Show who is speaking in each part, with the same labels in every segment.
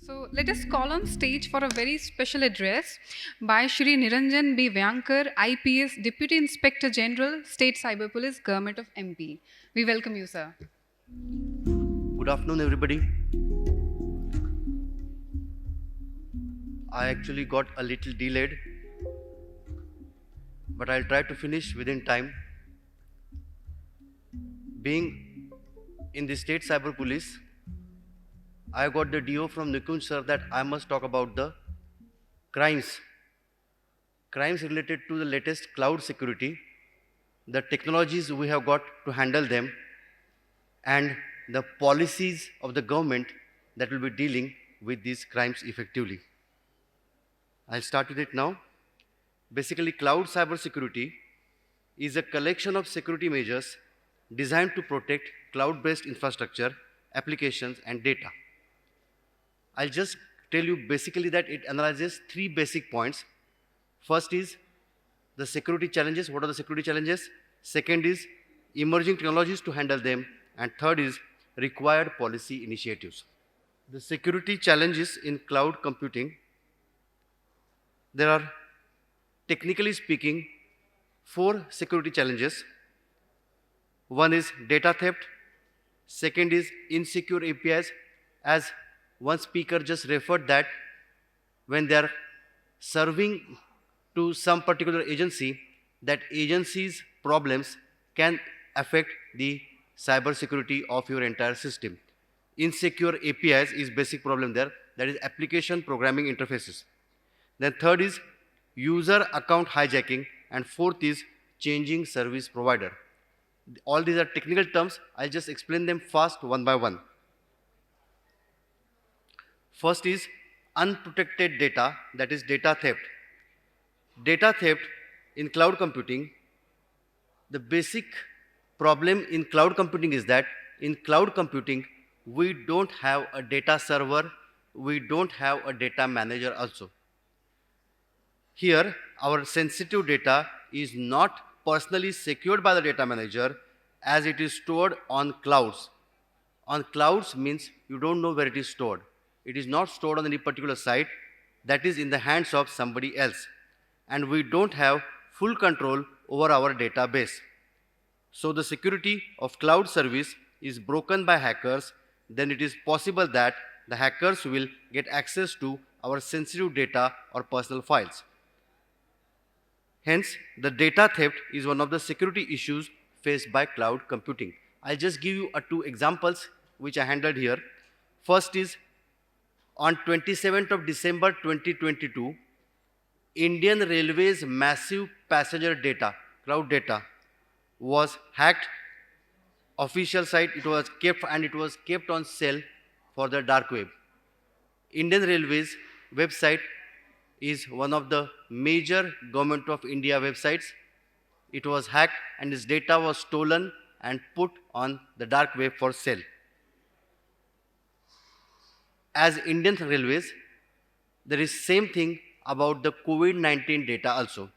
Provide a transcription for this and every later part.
Speaker 1: So let us call on stage for a very special address by Shri Niranjan B. Vayangankar, IPS, Deputy Inspector General, State Cyber Police, Government of MP. We welcome you, sir.
Speaker 2: Good afternoon, everybody. I actually got a little delayed, but I'll try to finish within time. Being in the State Cyber Police, I got the DO from Nikunj sir that I must talk about the crimes. Crimes related to the latest cloud security, the technologies we have got to handle them, and the policies of the government that will be dealing with these crimes effectively. I'll start with it now. Basically, cloud cybersecurity is a collection of security measures designed to protect cloud-based infrastructure, applications, and data. I'll just tell you basically that it analyzes three basic points. First is the security challenges. What are the security challenges? Second is emerging technologies to handle them. And third is required policy initiatives. The security challenges in cloud computing, there are, technically speaking, 4 security challenges. One is data theft. Second is insecure APIs. As one speaker just referred that when they are serving to some particular agency, that agency's problems can affect the cyber security of your entire system. Insecure APIs is basic problem there. That is application programming interfaces. Then third is user account hijacking, and fourth is changing service provider. All these are technical terms. I'll just explain them fast one by one. First is unprotected data, that is data theft. Data theft in cloud computing, the basic problem in cloud computing is that in cloud computing, we don't have a data server, we don't have a data manager also. Here, our sensitive data is not personally secured by the data manager as it is stored on clouds. On clouds means you don't know where it is stored. It is not stored on any particular site. That is in the hands of somebody else. And we don't have full control over our database. So the security of cloud service is broken by hackers, then it is possible that the hackers will get access to our sensitive data or personal files. Hence, the data theft is one of the security issues faced by cloud computing. I'll just give you 2 examples which I handled here. First is on 27th of December 2022, Indian Railways massive passenger data, cloud data, was hacked. Official site, it was kept on sale for the dark web. Indian Railways website is one of the major Government of India websites. It was hacked and its data was stolen and put on the dark web for sale. As Indian Railways, there is same thing about the COVID-19 data also.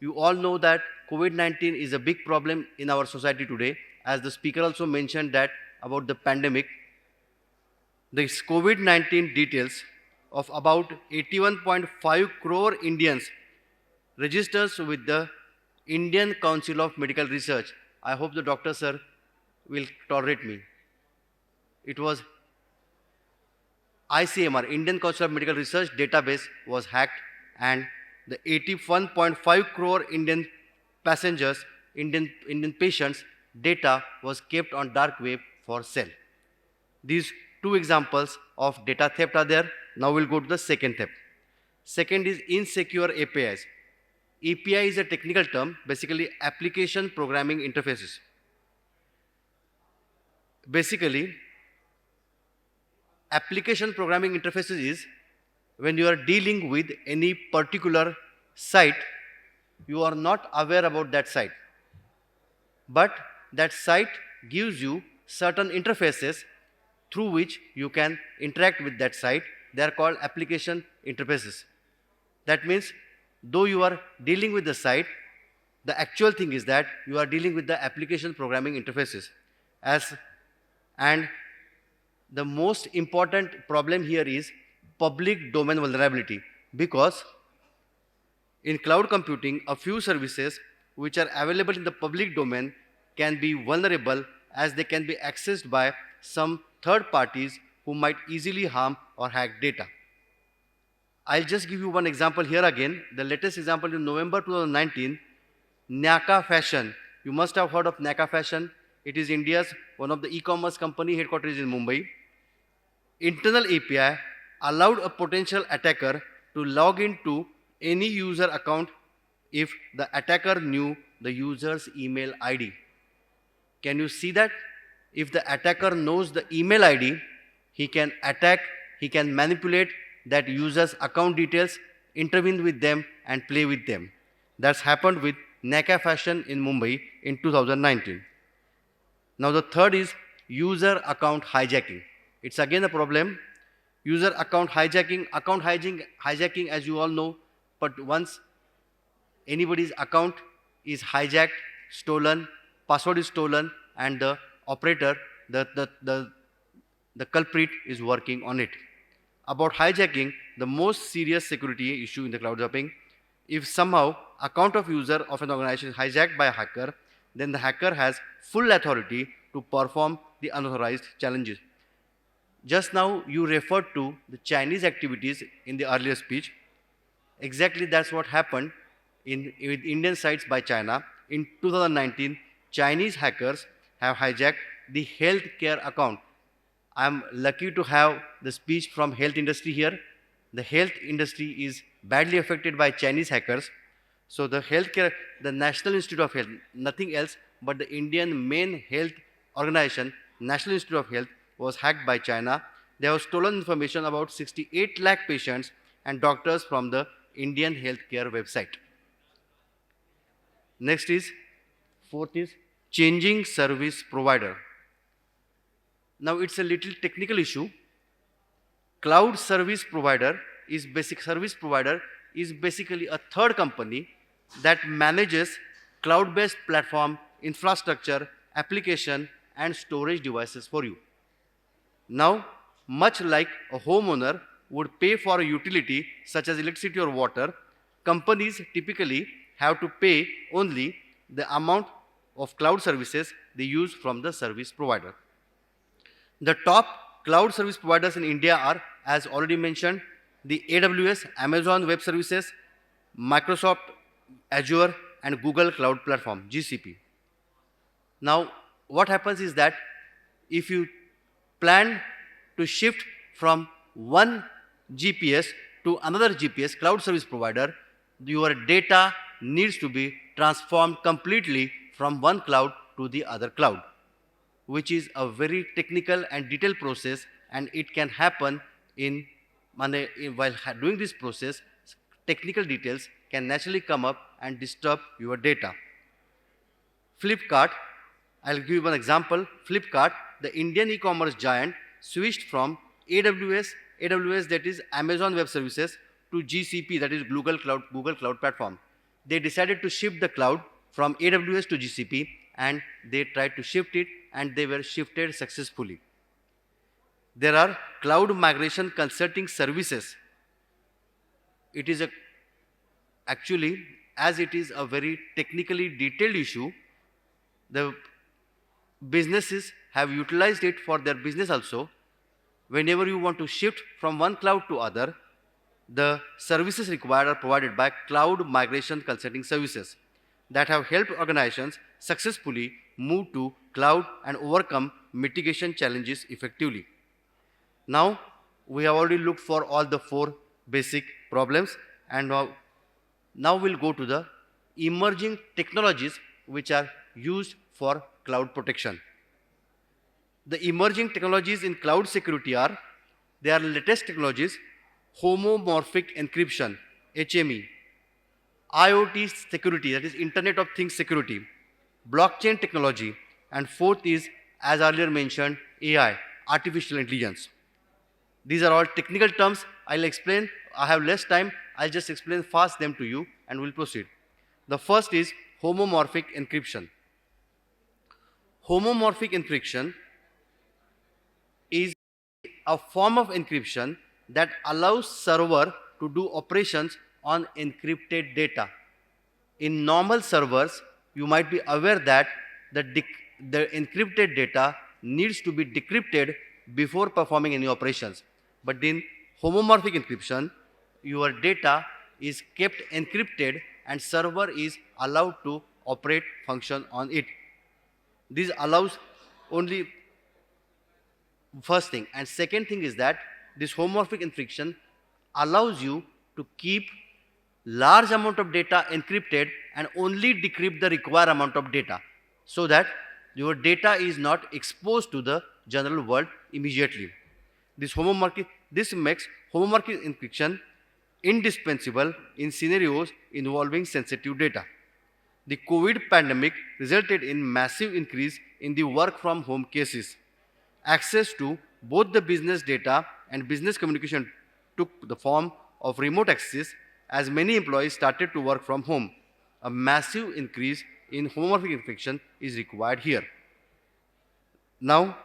Speaker 2: You all know that COVID-19 is a big problem in our society today. As the speaker also mentioned that about the pandemic, this COVID-19 details of about 81.5 crore Indians registers with the Indian Council of Medical Research. I hope the doctor sir will tolerate me. It was ICMR, Indian Council of Medical Research database was hacked, and the 81.5 crore Indian passengers, Indian patients data was kept on dark web for sale. These 2 examples of data theft are there. Now we'll go to the second theft. Second is insecure APIs. API is a technical term, basically application programming interfaces. Basically, application programming interfaces is when you are dealing with any particular site, you are not aware about that site. But that site gives you certain interfaces through which you can interact with that site. They are called application interfaces. That means, though you are dealing with the site, the actual thing is that you are dealing with the application programming interfaces. And The most important problem here is public domain vulnerability, because in cloud computing, a few services which are available in the public domain can be vulnerable, as they can be accessed by some third parties who might easily harm or hack data. I'll just give you one example here again. The latest example in November 2019, Nyaka Fashion. You must have heard of Nyaka Fashion. It is India's one of the e-commerce company headquarters in Mumbai. Internal API allowed a potential attacker to log into any user account if the attacker knew the user's email ID. Can you see that? If the attacker knows the email ID, he can attack, he can manipulate that user's account details, intervene with them and play with them. That's happened with Nyaka Fashion in Mumbai in 2019. Now the third is user account hijacking. It's again a problem. User account hijacking. Hijacking, as you all know, but once anybody's account is hijacked, stolen, password is stolen, and the operator, the culprit is working on it. About hijacking, the most serious security issue in the cloud jumping, if somehow account of user of an organization is hijacked by a hacker, then the hacker has full authority to perform the unauthorized challenges. Just now you referred to the Chinese activities in the earlier speech. Exactly that's what happened with Indian sites by China. In 2019, Chinese hackers have hijacked the healthcare account. I'm lucky to have the speech from health industry here. The health industry is badly affected by Chinese hackers. So the healthcare, the National Institute of Health, nothing else but the Indian main health organization, National Institute of Health, was hacked by China. They have stolen information about 68 lakh patients and doctors from the Indian healthcare website. Next is, fourth is changing service provider. Now it's a little technical issue. Cloud service provider is basically a third company that manages cloud-based platform, infrastructure, application, and storage devices for you. Now, much like a homeowner would pay for a utility such as electricity or water, companies typically have to pay only the amount of cloud services they use from the service provider. The top cloud service providers in India are, as already mentioned, the AWS, Amazon Web Services, Microsoft Azure, and Google Cloud Platform, GCP. Now, what happens is that if you plan to shift from one GPS to another GPS cloud service provider, your data needs to be transformed completely from one cloud to the other cloud, which is a very technical and detailed process, and it can happen while doing this process, technical details can naturally come up and disturb your data. Flipkart, I'll give you one example. Flipkart, the Indian e-commerce giant, switched from AWS, that is Amazon Web Services, to GCP, that is Google Cloud Platform. They decided to shift the cloud from AWS to GCP, and they tried to shift it, and they were shifted successfully. There are cloud migration consulting services. It is actually, as it is a very technically detailed issue, the businesses have utilized it for their business also. Whenever you want to shift from one cloud to other, the services required are provided by cloud migration consulting services that have helped organizations successfully move to cloud and overcome mitigation challenges effectively. Now, we have already looked for all the four basic problems, and now we'll go to the emerging technologies which are used for cloud protection. The emerging technologies in cloud security are, they are latest technologies: homomorphic encryption, HME, IoT security, that is Internet of Things security, blockchain technology, and fourth is, as earlier mentioned, AI, artificial intelligence. These are all technical terms. I'll explain. I have less time. I'll just explain fast them to you and we'll proceed. The first is homomorphic encryption. Homomorphic encryption is a form of encryption that allows server to do operations on encrypted data. In normal servers, you might be aware that the encrypted data needs to be decrypted before performing any operations. But in homomorphic encryption, your data is kept encrypted and server is allowed to operate function on it. This allows only first thing. And second thing is that this homomorphic encryption allows you to keep large amount of data encrypted and only decrypt the required amount of data so that your data is not exposed to the general world immediately. This makes homomorphic encryption indispensable in scenarios involving sensitive data. The COVID pandemic resulted in massive increase in the work from home cases. Access to both the business data and business communication took the form of remote access as many employees started to work from home. A massive increase in homomorphic encryption is required here. Now,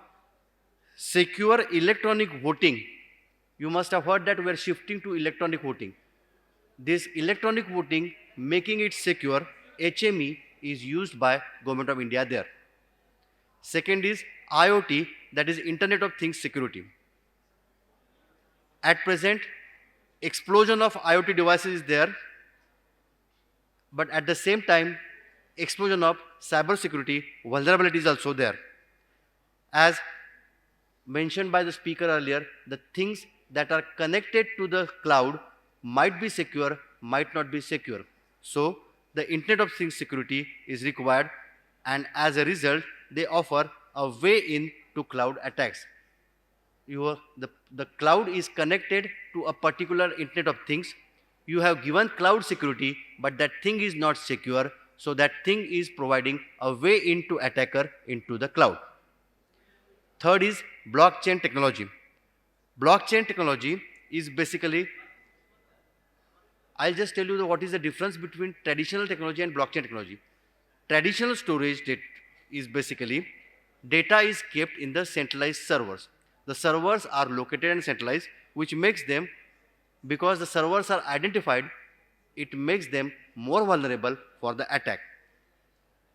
Speaker 2: secure electronic voting. You must have heard that we are shifting to electronic voting. This electronic voting, making it secure, HME is used by Government of India there. Second is IoT, that is Internet of Things security. At present, explosion of IoT devices is there, but at the same time, explosion of cybersecurity vulnerability is also there. As mentioned by the speaker earlier, the things that are connected to the cloud might be secure, might not be secure. So, the Internet of Things security is required, and as a result, they offer a way in to cloud attacks. The cloud is connected to a particular Internet of Things. You have given cloud security, but that thing is not secure, so that thing is providing a way into attacker into the cloud. Third is blockchain technology. Blockchain technology is basically, I'll just tell you what is the difference between traditional technology and blockchain technology. Traditional storage is basically data is kept in the centralized servers. The servers are located and centralized, which makes them, because the servers are identified, it makes them more vulnerable for the attack.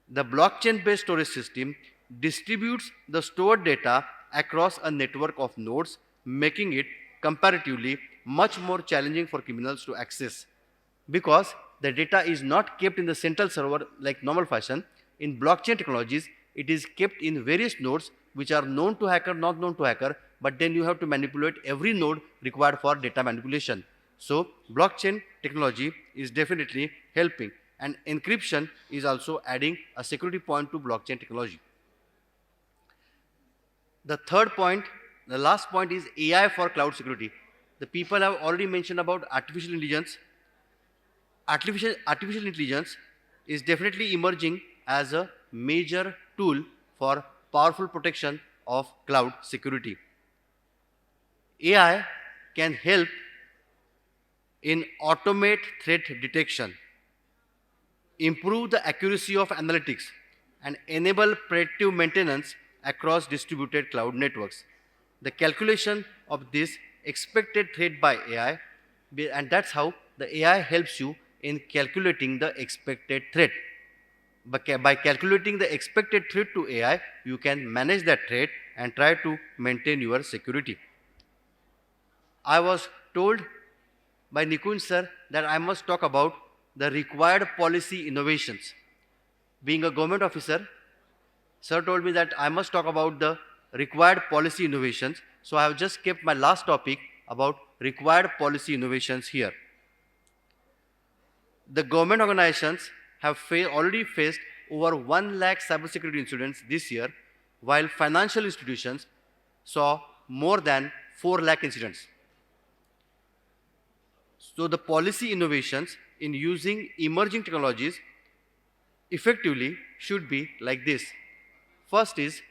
Speaker 2: The blockchain-based storage system distributes the stored data across a network of nodes, making it comparatively much more challenging for criminals to access. Because the data is not kept in the central server like normal fashion, in blockchain technologies, it is kept in various nodes which are known to hacker, not known to hacker, but then you have to manipulate every node required for data manipulation. So, blockchain technology is definitely helping, and encryption is also adding a security point to blockchain technology. The third point, the last point is AI for cloud security. The people have already mentioned about artificial intelligence. Artificial intelligence is definitely emerging as a major tool for powerful protection of cloud security. AI can help in automate threat detection, improve the accuracy of analytics, and enable predictive maintenance across distributed cloud networks. The calculation of this expected threat by AI, and that's how the AI helps you in calculating the expected threat. By calculating the expected threat to AI, you can manage that threat and try to maintain your security. I was told by Nikunj sir that I must talk about the required policy innovations. Being a government officer, sir told me that I must talk about the required policy innovations. So I have just kept my last topic about required policy innovations here. The government organizations have already faced over 1 lakh cybersecurity incidents this year, while financial institutions saw more than 4 lakh incidents. So the policy innovations in using emerging technologies effectively should be like this. First is,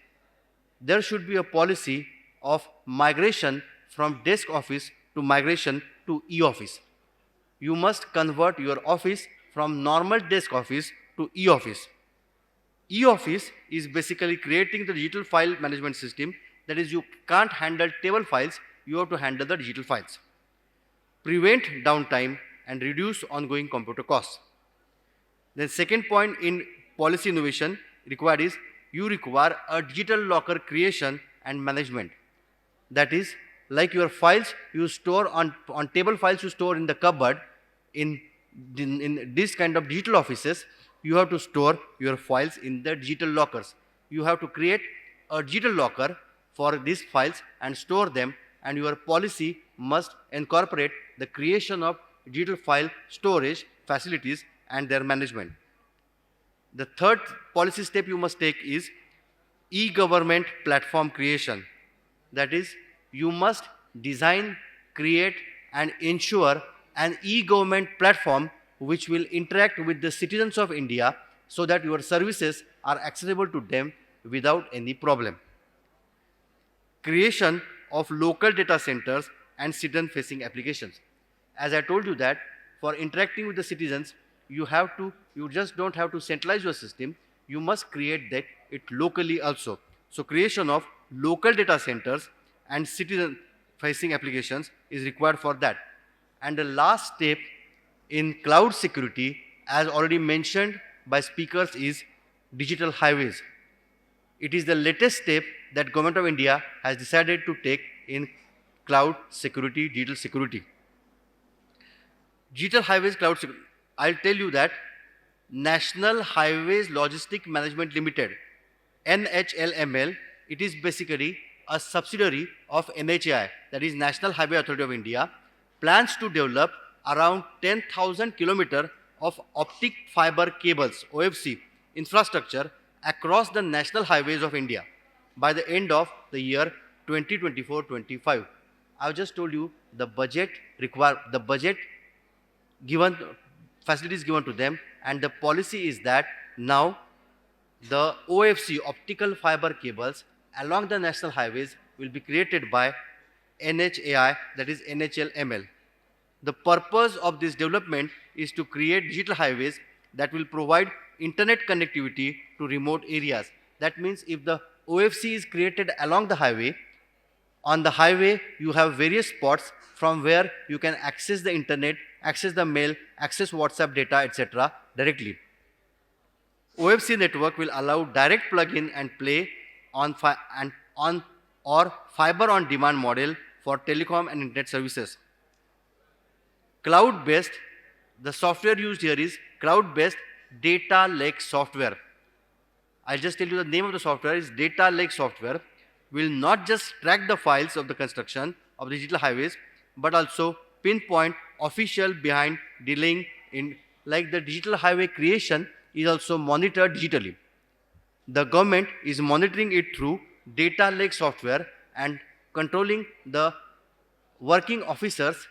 Speaker 2: there should be a policy of migration from desk office to migration to e-office. You must convert your office from normal desk office to e-office. E-office is basically creating the digital file management system That is, you can't handle table files, you have to handle the digital files. Prevent downtime and reduce ongoing computer costs. Then second point in policy innovation required is you require a digital locker creation and management. That is, like your files you store on table files you store in the cupboard, in this kind of digital offices, you have to store your files in the digital lockers. You have to create a digital locker for these files and store them, and your policy must incorporate the creation of digital file storage facilities and their management. The third policy step you must take is e-government platform creation. That is, you must design, create and ensure an e-government platform which will interact with the citizens of India so that your services are accessible to them without any problem. Creation of local data centers and citizen-facing applications. As I told you that for interacting with the citizens, you just don't have to centralize your system, you must create that it locally also. So creation of local data centers and citizen-facing applications is required for that. And the last step in cloud security, as already mentioned by speakers, is digital highways. It is the latest step that Government of India has decided to take in cloud security, digital security. Digital highways, cloud security. I'll tell you that National Highways Logistic Management Limited, NHLML, it is basically a subsidiary of NHAI, that is National Highway Authority of India, plans to develop around 10,000 kilometers of optic fiber cables, OFC, infrastructure across the national highways of India by the end of the year 2024-25. I've just told you the budget given, facilities given to them, and the policy is that now the OFC, optical fiber cables, along the national highways will be created by NHAI, that is NHLML. The purpose of this development is to create digital highways that will provide internet connectivity to remote areas. That means if the OFC is created along the highway, on the highway you have various spots from where you can access the internet, access the mail, access WhatsApp data, etc. directly. OFC network will allow direct plug-in and play on or fiber on demand model for telecom and internet services. Cloud-based, the software used here is cloud-based data lake software. I'll just tell you the name of the software is data lake software. Will not just track the files of the construction of digital highways, but also pinpoint official behind dealing in, like the digital highway creation is also monitored digitally. The government is monitoring it through data lake software and controlling the working officers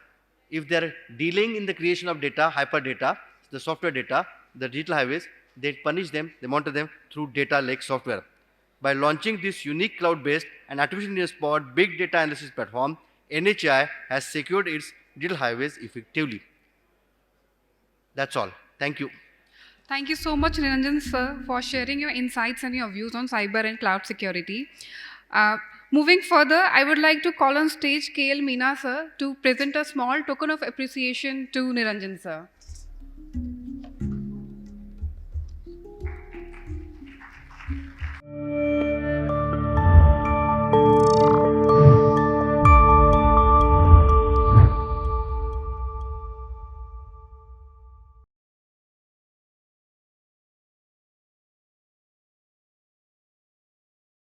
Speaker 2: if they are dealing in the creation of data, hyperdata, the software data, the digital highways, they punish them, they monitor them through data lake software. By launching this unique cloud-based and artificial intelligence-powered big data analysis platform, NHI has secured its digital highways effectively. That's all. Thank you.
Speaker 1: Thank you so much, Niranjan sir, for sharing your insights and your views on cyber and cloud security. Moving further, I would like to call on stage KL Meena sir to present a small token of appreciation to Niranjan sir.